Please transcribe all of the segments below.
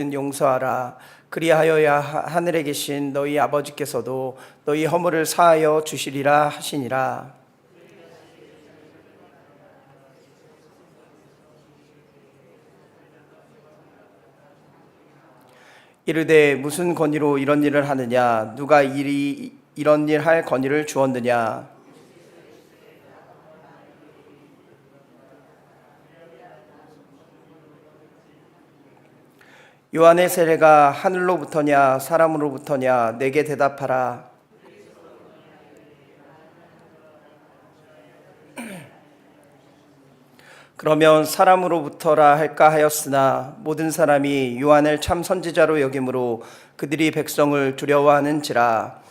용서하라. 그리하여야 하늘에 계신 너희 아버지께서도 너희 허물을 사하여 주시리라 하시니라. 이르되 무슨 권위로 이런 일을 하느냐? 누가 이런 일 할 권위를 주었느냐? 요한의 세례가 하늘로부터냐 사람으로부터냐? 내게 대답하라. 그러면 사람으로부터라 할까 하였으나 모든 사람이 요한을 참 선지자로 여김으로 그들이 백성을 두려워하는지라.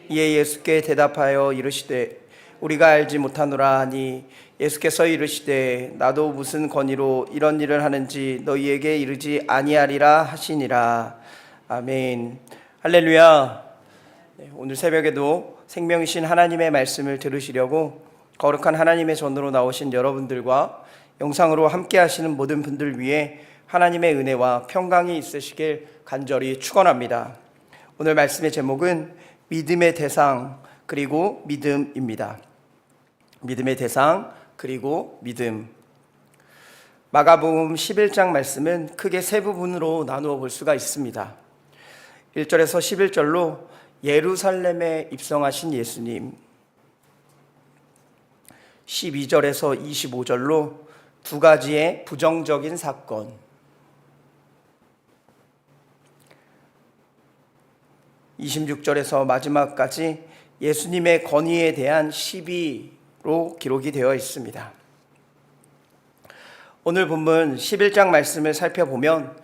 이에 예수께 대답하여 이르시되 우리가 알지 못하노라 하니 예수께서 이르시되 나도 무슨 권위로 이런 일을 하는지 너희에게 이르지 아니하리라 하시니라. 아멘. 할렐루야. 오늘 새벽에도 생명이신 하나님의 말씀을 들으시려고 거룩한 하나님의 전으로 나오신 여러분들과 영상으로 함께 하시는 모든 분들 위해 하나님의 은혜와 평강이 있으시길 간절히 축원합니다. 오늘 말씀의 제목은 믿음의 대상 그리고 믿음입니다. 믿음의 대상 그리고 믿음. 마가복음 11장 말씀은 크게 세 부분으로 나누어 볼 수가 있습니다. 1절에서 11절로 예루살렘에 입성하신 예수님, 12절에서 25절로 두 가지의 부정적인 사건, 26절에서 마지막까지 예수님의 권위에 대한 시비로 기록이 되어 있습니다. 오늘 본문 11장 말씀을 살펴보면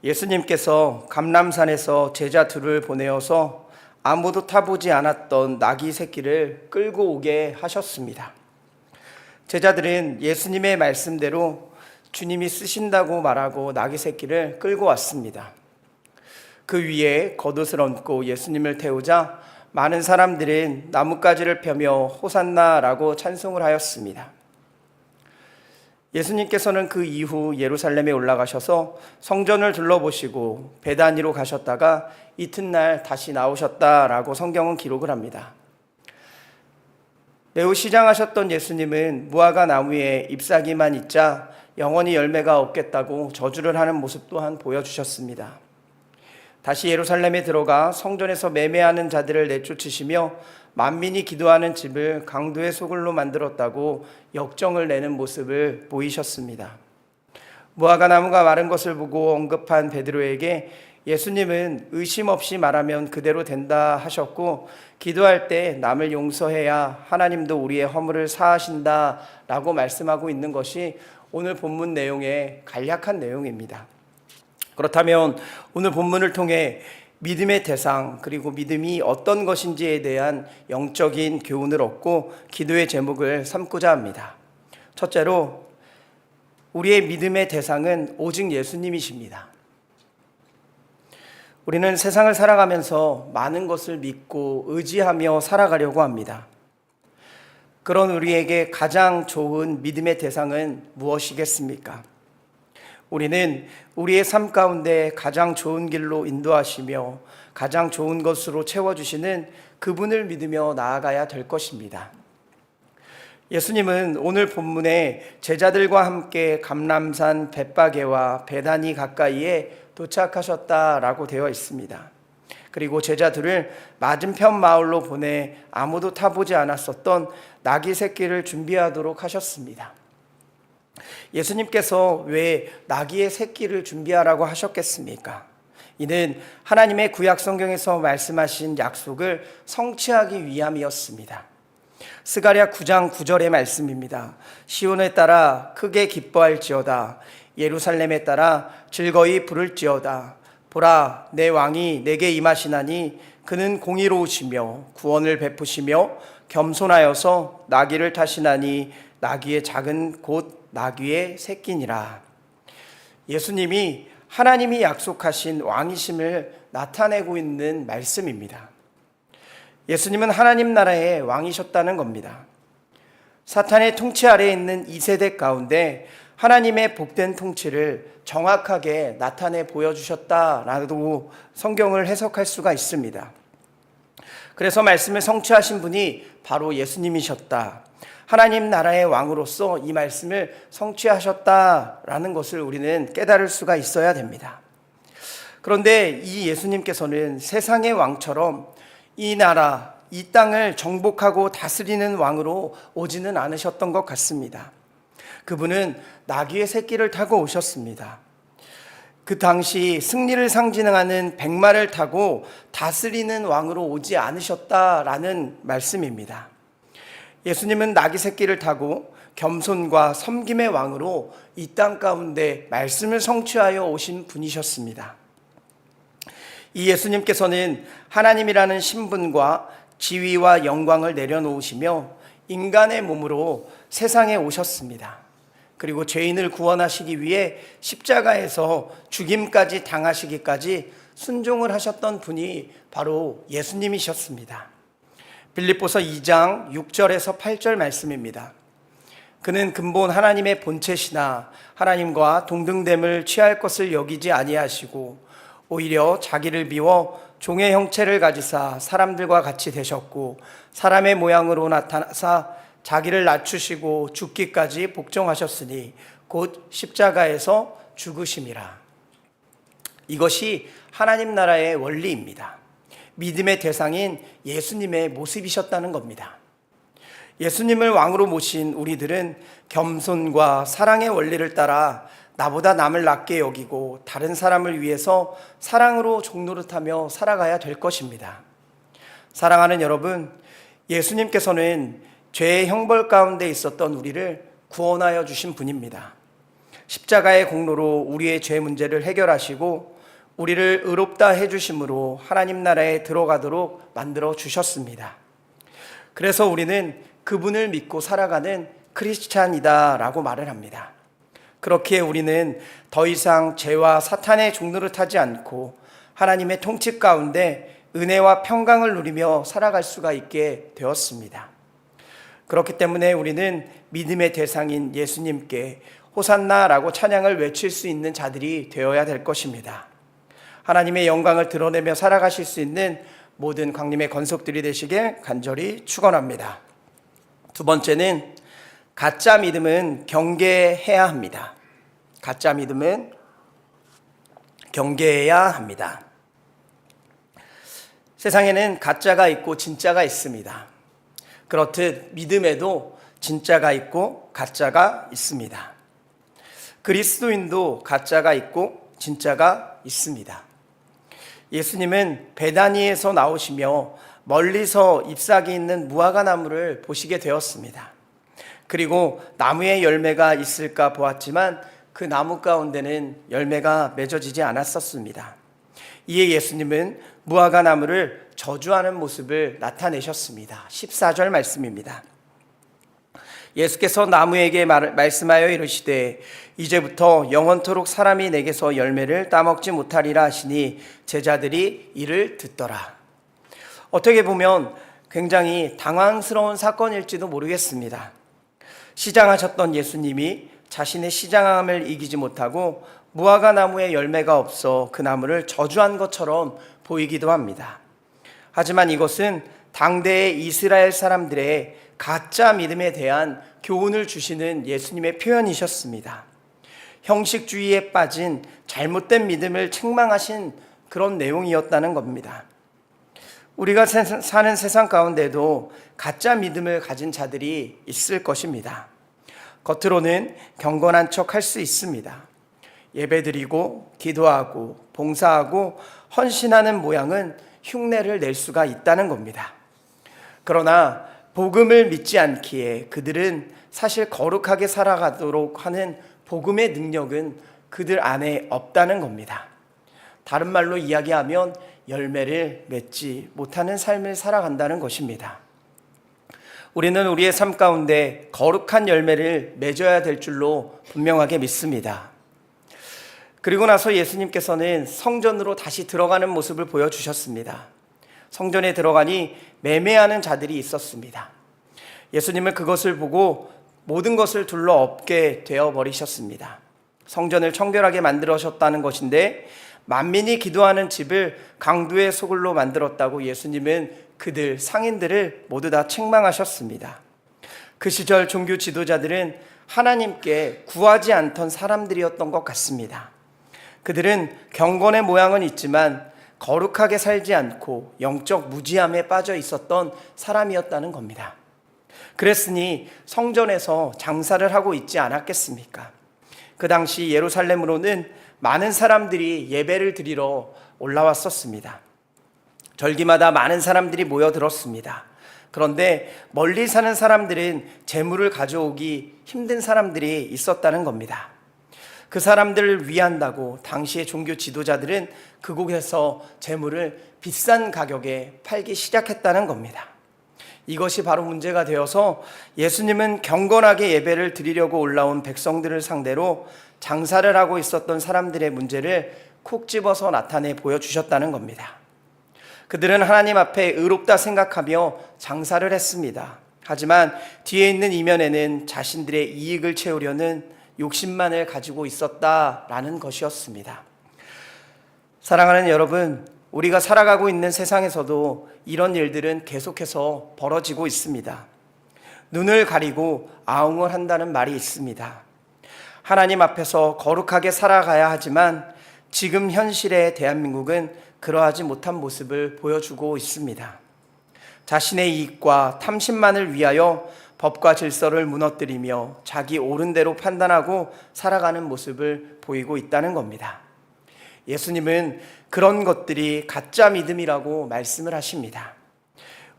예수님께서 감람산에서 제자 둘을 보내어서 아무도 타보지 않았던 나귀 새끼를 끌고 오게 하셨습니다. 제자들은 예수님의 말씀대로 주님이 쓰신다고 말하고 나귀 새끼를 끌고 왔습니다. 그 위에 겉옷을 얹고 예수님을 태우자 많은 사람들은 나뭇가지를 펴며 호산나라고 찬송을 하였습니다. 예수님께서는 그 이후 예루살렘에 올라가셔서 성전을 둘러보시고 베다니로 가셨다가 이튿날 다시 나오셨다라고 성경은 기록을 합니다. 매우 시장하셨던 예수님은 무화과 나무에 잎사귀만 있자 영원히 열매가 없겠다고 저주를 하는 모습 또한 보여주셨습니다. 다시 예루살렘에 들어가 성전에서 매매하는 자들을 내쫓으시며 만민이 기도하는 집을 강도의 소굴로 만들었다고 역정을 내는 모습을 보이셨습니다. 무화과 나무가 마른 것을 보고 언급한 베드로에게 예수님은 의심 없이 말하면 그대로 된다 하셨고, 기도할 때 남을 용서해야 하나님도 우리의 허물을 사하신다 라고 말씀하고 있는 것이 오늘 본문 내용의 간략한 내용입니다. 그렇다면 오늘 본문을 통해 믿음의 대상 그리고 믿음이 어떤 것인지에 대한 영적인 교훈을 얻고 기도의 제목을 삼고자 합니다. 첫째로, 우리의 믿음의 대상은 오직 예수님이십니다. 우리는 세상을 살아가면서 많은 것을 믿고 의지하며 살아가려고 합니다. 그런 우리에게 가장 좋은 믿음의 대상은 무엇이겠습니까? 우리는 우리의 삶 가운데 가장 좋은 길로 인도하시며 가장 좋은 것으로 채워주시는 그분을 믿으며 나아가야 될 것입니다. 예수님은 오늘 본문에 제자들과 함께 감람산 벳바게와 베다니 가까이에 도착하셨다라고 되어 있습니다. 그리고 제자들을 맞은편 마을로 보내 아무도 타보지 않았었던 나귀 새끼를 준비하도록 하셨습니다. 예수님께서 왜 나귀의 새끼를 준비하라고 하셨겠습니까? 이는 하나님의 구약 성경에서 말씀하신 약속을 성취하기 위함이었습니다. 스가랴 9장 9절의 말씀입니다. 시온에 따라 크게 기뻐할지어다. 예루살렘에 따라 즐거이 부를지어다. 보라, 내 왕이 내게 임하시나니 그는 공의로우시며 구원을 베푸시며 겸손하여서 나귀를 타시나니 나귀의 작은 곧 나귀의 새끼니라. 예수님이 하나님이 약속하신 왕이심을 나타내고 있는 말씀입니다. 예수님은 하나님 나라의 왕이셨다는 겁니다. 사탄의 통치 아래에 있는 이 세대 가운데 하나님의 복된 통치를 정확하게 나타내 보여주셨다라고 성경을 해석할 수가 있습니다. 그래서 말씀을 성취하신 분이 바로 예수님이셨다. 하나님 나라의 왕으로서 이 말씀을 성취하셨다라는 것을 우리는 깨달을 수가 있어야 됩니다. 그런데 이 예수님께서는 세상의 왕처럼 이 나라, 이 땅을 정복하고 다스리는 왕으로 오지는 않으셨던 것 같습니다. 그분은 나귀의 새끼를 타고 오셨습니다. 그 당시 승리를 상징하는 백마를 타고 다스리는 왕으로 오지 않으셨다라는 말씀입니다. 예수님은 나귀 새끼를 타고 겸손과 섬김의 왕으로 이 땅 가운데 말씀을 성취하여 오신 분이셨습니다. 이 예수님께서는 하나님이라는 신분과 지위와 영광을 내려놓으시며 인간의 몸으로 세상에 오셨습니다. 그리고 죄인을 구원하시기 위해 십자가에서 죽임까지 당하시기까지 순종을 하셨던 분이 바로 예수님이셨습니다. 빌립보서 2장 6절에서 8절 말씀입니다. 그는 근본 하나님의 본체시나 하나님과 동등됨을 취할 것을 여기지 아니하시고 오히려 자기를 비워 종의 형체를 가지사 사람들과 같이 되셨고 사람의 모양으로 나타나사 자기를 낮추시고 죽기까지 복종하셨으니 곧 십자가에서 죽으심이라. 이것이 하나님 나라의 원리입니다. 믿음의 대상인 예수님의 모습이셨다는 겁니다. 예수님을 왕으로 모신 우리들은 겸손과 사랑의 원리를 따라 나보다 남을 낮게 여기고 다른 사람을 위해서 사랑으로 종노릇하며 살아가야 될 것입니다. 사랑하는 여러분, 예수님께서는 죄의 형벌 가운데 있었던 우리를 구원하여 주신 분입니다. 십자가의 공로로 우리의 죄 문제를 해결하시고 우리를 의롭다 해주심으로 하나님 나라에 들어가도록 만들어 주셨습니다. 그래서 우리는 그분을 믿고 살아가는 크리스찬이다라고 말을 합니다. 그렇기에 우리는 더 이상 죄와 사탄의 종노릇하지 않고 하나님의 통치 가운데 은혜와 평강을 누리며 살아갈 수가 있게 되었습니다. 그렇기 때문에 우리는 믿음의 대상인 예수님께 호산나라고 찬양을 외칠 수 있는 자들이 되어야 될 것입니다. 하나님의 영광을 드러내며 살아가실 수 있는 모든 광림의 권속들이 되시길 간절히 축원합니다. 두 번째는 가짜 믿음은 경계해야 합니다. 가짜 믿음은 경계해야 합니다. 세상에는 가짜가 있고 진짜가 있습니다. 그렇듯 믿음에도 진짜가 있고 가짜가 있습니다. 그리스도인도 가짜가 있고 진짜가 있습니다. 예수님은 베다니에서 나오시며 멀리서 잎사귀 있는 무화과 나무를 보시게 되었습니다. 그리고 나무에 열매가 있을까 보았지만 그 나무 가운데는 열매가 맺어지지 않았었습니다. 이에 예수님은 무화과 나무를 저주하는 모습을 나타내셨습니다. 14절 말씀입니다. 예수께서 나무에게 말씀하여 이르시되 이제부터 영원토록 사람이 내게서 열매를 따먹지 못하리라 하시니 제자들이 이를 듣더라. 어떻게 보면 굉장히 당황스러운 사건일지도 모르겠습니다. 시장하셨던 예수님이 자신의 시장함을 이기지 못하고 무화과 나무에 열매가 없어 그 나무를 저주한 것처럼 보이기도 합니다. 하지만 이것은 당대의 이스라엘 사람들의 가짜 믿음에 대한 교훈을 주시는 예수님의 표현이셨습니다. 형식주의에 빠진 잘못된 믿음을 책망하신 그런 내용이었다는 겁니다. 우리가 사는 세상 가운데도 가짜 믿음을 가진 자들이 있을 것입니다. 겉으로는 경건한 척 할 수 있습니다. 예배드리고 기도하고 봉사하고 헌신하는 모양은 흉내를 낼 수가 있다는 겁니다. 그러나 복음을 믿지 않기에 그들은 사실 거룩하게 살아가도록 하는 복음의 능력은 그들 안에 없다는 겁니다. 다른 말로 이야기하면 열매를 맺지 못하는 삶을 살아간다는 것입니다. 우리는 우리의 삶 가운데 거룩한 열매를 맺어야 될 줄로 분명하게 믿습니다. 그리고 나서 예수님께서는 성전으로 다시 들어가는 모습을 보여주셨습니다. 성전에 들어가니 매매하는 자들이 있었습니다. 예수님은 그것을 보고 모든 것을 둘러엎게 되어버리셨습니다. 성전을 청결하게 만들어셨다는 것인데 만민이 기도하는 집을 강도의 소굴로 만들었다고 예수님은 그들 상인들을 모두 다 책망하셨습니다. 그 시절 종교 지도자들은 하나님께 구하지 않던 사람들이었던 것 같습니다. 그들은 경건의 모양은 있지만 거룩하게 살지 않고 영적 무지함에 빠져 있었던 사람이었다는 겁니다. 그랬으니 성전에서 장사를 하고 있지 않았겠습니까? 그 당시 예루살렘으로는 많은 사람들이 예배를 드리러 올라왔었습니다. 절기마다 많은 사람들이 모여들었습니다. 그런데 멀리 사는 사람들은 재물을 가져오기 힘든 사람들이 있었다는 겁니다. 그 사람들을 위한다고 당시의 종교 지도자들은 그곳에서 재물을 비싼 가격에 팔기 시작했다는 겁니다. 이것이 바로 문제가 되어서 예수님은 경건하게 예배를 드리려고 올라온 백성들을 상대로 장사를 하고 있었던 사람들의 문제를 콕 집어서 나타내 보여주셨다는 겁니다. 그들은 하나님 앞에 의롭다 생각하며 장사를 했습니다. 하지만 뒤에 있는 이면에는 자신들의 이익을 채우려는 욕심만을 가지고 있었다라는 것이었습니다. 사랑하는 여러분, 우리가 살아가고 있는 세상에서도 이런 일들은 계속해서 벌어지고 있습니다. 눈을 가리고 아웅을 한다는 말이 있습니다. 하나님 앞에서 거룩하게 살아가야 하지만 지금 현실의 대한민국은 그러하지 못한 모습을 보여주고 있습니다. 자신의 이익과 탐심만을 위하여 법과 질서를 무너뜨리며 자기 옳은 대로 판단하고 살아가는 모습을 보이고 있다는 겁니다. 예수님은 그런 것들이 가짜 믿음이라고 말씀을 하십니다.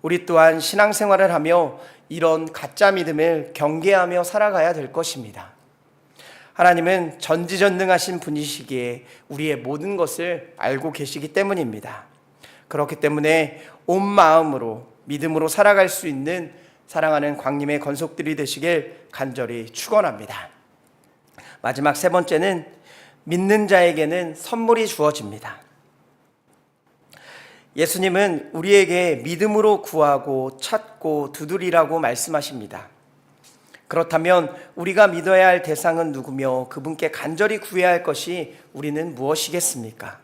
우리 또한 신앙생활을 하며 이런 가짜 믿음을 경계하며 살아가야 될 것입니다. 하나님은 전지전능하신 분이시기에 우리의 모든 것을 알고 계시기 때문입니다. 그렇기 때문에 온 마음으로 믿음으로 살아갈 수 있는 사랑하는 광림의 건속들이 되시길 간절히 축원합니다. 마지막 세 번째는 믿는 자에게는 선물이 주어집니다. 예수님은 우리에게 믿음으로 구하고 찾고 두드리라고 말씀하십니다. 그렇다면 우리가 믿어야 할 대상은 누구며 그분께 간절히 구해야 할 것이 우리는 무엇이겠습니까?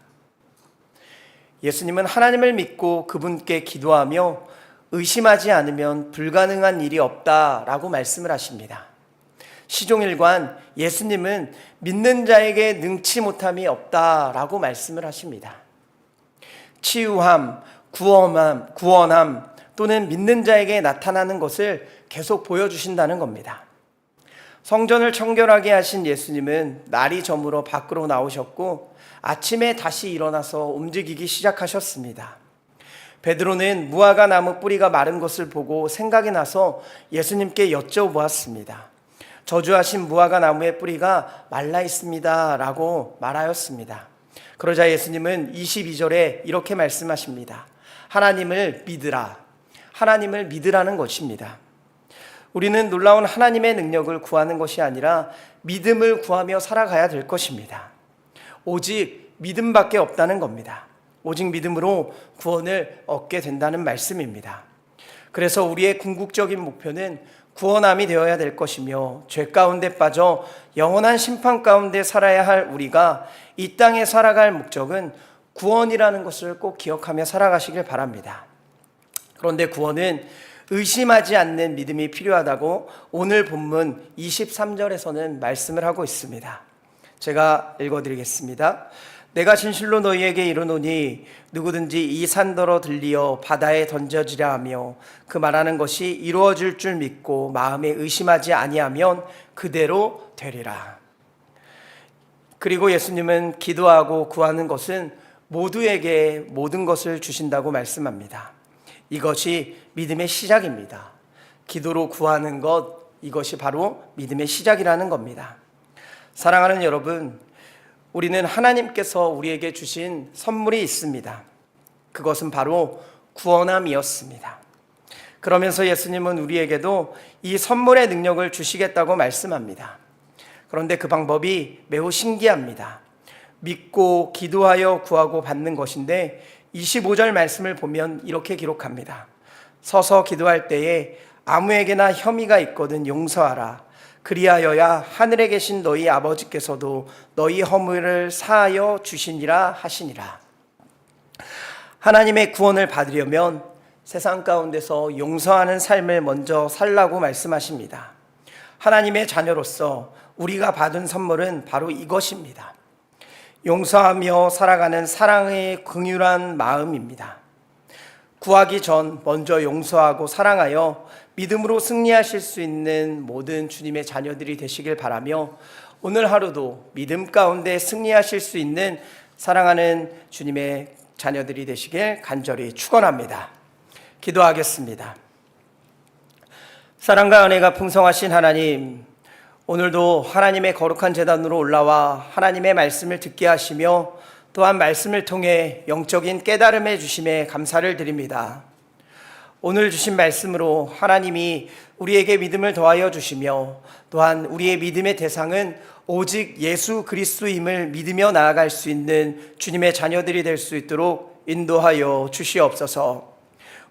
예수님은 하나님을 믿고 그분께 기도하며 의심하지 않으면 불가능한 일이 없다라고 말씀을 하십니다. 시종일관 예수님은 믿는 자에게 능치 못함이 없다라고 말씀을 하십니다. 치유함, 구원함 또는 믿는 자에게 나타나는 것을 계속 보여주신다는 겁니다. 성전을 청결하게 하신 예수님은 날이 저물어 밖으로 나오셨고 아침에 다시 일어나서 움직이기 시작하셨습니다. 베드로는 무화과 나무 뿌리가 마른 것을 보고 생각이 나서 예수님께 여쭤보았습니다. 저주하신 무화과 나무의 뿌리가 말라 있습니다 라고 말하였습니다. 그러자 예수님은 22절에 이렇게 말씀하십니다. 하나님을 믿으라. 하나님을 믿으라는 것입니다. 우리는 놀라운 하나님의 능력을 구하는 것이 아니라 믿음을 구하며 살아가야 될 것입니다. 오직 믿음밖에 없다는 겁니다. 오직 믿음으로 구원을 얻게 된다는 말씀입니다. 그래서 우리의 궁극적인 목표는 구원함이 되어야 될 것이며 죄 가운데 빠져 영원한 심판 가운데 살아야 할 우리가 이 땅에 살아갈 목적은 구원이라는 것을 꼭 기억하며 살아가시길 바랍니다. 그런데 구원은 의심하지 않는 믿음이 필요하다고 오늘 본문 23절에서는 말씀을 하고 있습니다. 제가 읽어드리겠습니다. 내가 진실로 너희에게 이르노니 누구든지 이 산더러 들리어 바다에 던져지라 하며 그 말하는 것이 이루어질 줄 믿고 마음에 의심하지 아니하면 그대로 되리라. 그리고 예수님은 기도하고 구하는 것은 모두에게 모든 것을 주신다고 말씀합니다. 이것이 믿음의 시작입니다. 기도로 구하는 것, 이것이 바로 믿음의 시작이라는 겁니다. 사랑하는 여러분, 우리는 하나님께서 우리에게 주신 선물이 있습니다. 그것은 바로 구원함이었습니다. 그러면서 예수님은 우리에게도 이 선물의 능력을 주시겠다고 말씀합니다. 그런데 그 방법이 매우 신기합니다. 믿고 기도하여 구하고 받는 것인데 25절 말씀을 보면 이렇게 기록합니다. 서서 기도할 때에 아무에게나 혐의가 있거든 용서하라. 그리하여야 하늘에 계신 너희 아버지께서도 너희 허물을 사하여 주시니라 하시니라. 하나님의 구원을 받으려면 세상 가운데서 용서하는 삶을 먼저 살라고 말씀하십니다. 하나님의 자녀로서 우리가 받은 선물은 바로 이것입니다. 용서하며 살아가는 사랑의 긍휼한 마음입니다. 구하기 전 먼저 용서하고 사랑하여 믿음으로 승리하실 수 있는 모든 주님의 자녀들이 되시길 바라며, 오늘 하루도 믿음 가운데 승리하실 수 있는 사랑하는 주님의 자녀들이 되시길 간절히 축원합니다. 기도하겠습니다. 사랑과 은혜가 풍성하신 하나님, 오늘도 하나님의 거룩한 제단으로 올라와 하나님의 말씀을 듣게 하시며 또한 말씀을 통해 영적인 깨달음의 주심에 감사를 드립니다. 오늘 주신 말씀으로 하나님이 우리에게 믿음을 더하여 주시며 또한 우리의 믿음의 대상은 오직 예수 그리스도임을 믿으며 나아갈 수 있는 주님의 자녀들이 될 수 있도록 인도하여 주시옵소서.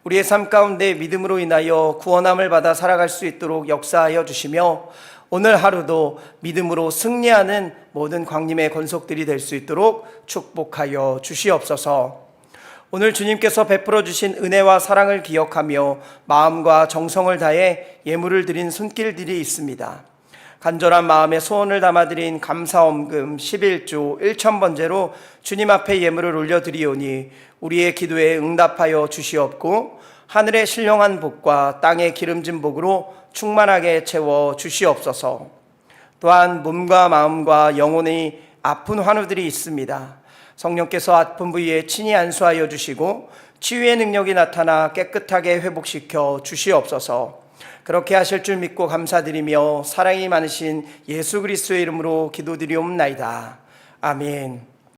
우리의 삶 가운데 믿음으로 인하여 구원함을 받아 살아갈 수 있도록 역사하여 주시며, 오늘 하루도 믿음으로 승리하는 모든 광림의 권속들이 될 수 있도록 축복하여 주시옵소서. 오늘 주님께서 베풀어 주신 은혜와 사랑을 기억하며 마음과 정성을 다해 예물을 드린 손길들이 있습니다. 간절한 마음에 소원을 담아드린 감사원금 11조 1,000번제로 주님 앞에 예물을 올려드리오니 우리의 기도에 응답하여 주시옵고 하늘의 신령한 복과 땅의 기름진 복으로 충만하게 채워 주시옵소서. 또한 몸과 마음과 영혼의 아픈 환우들이 있습니다. 성령께서 아픈 부위에 친히 안수하여 주시고 치유의 능력이 나타나 깨끗하게 회복시켜 주시옵소서. 그렇게 하실 줄 믿고 감사드리며 사랑이 많으신 예수 그리스도의 이름으로 기도드리옵나이다. 아멘.